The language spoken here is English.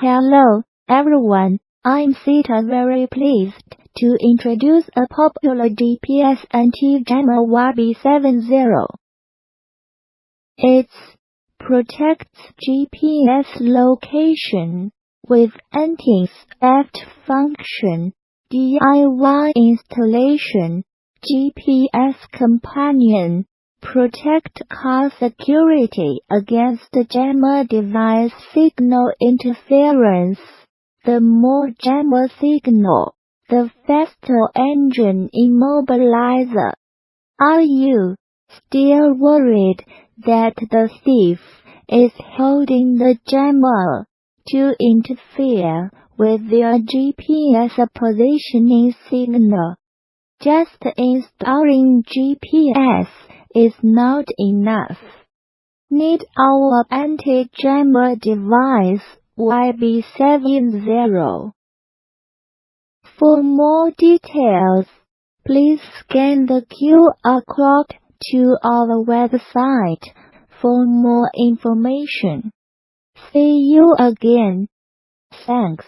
Hello, everyone. I'm Sita, very pleased to introduce a popular GPS anti-jammer YB70. It protects GPS location with anti-theft function, DIY installation, GPS companion, protect car security against jammer device signal interference. The more jammer signal, the faster engine immobilizer. Are you still worried that the thief is holding the jammer to interfere with your GPS positioning signal? Just installing GPS is not enough. Need our anti-jammer device YB70. For more details, please scan the QR code to our website for more information. See you again. Thanks.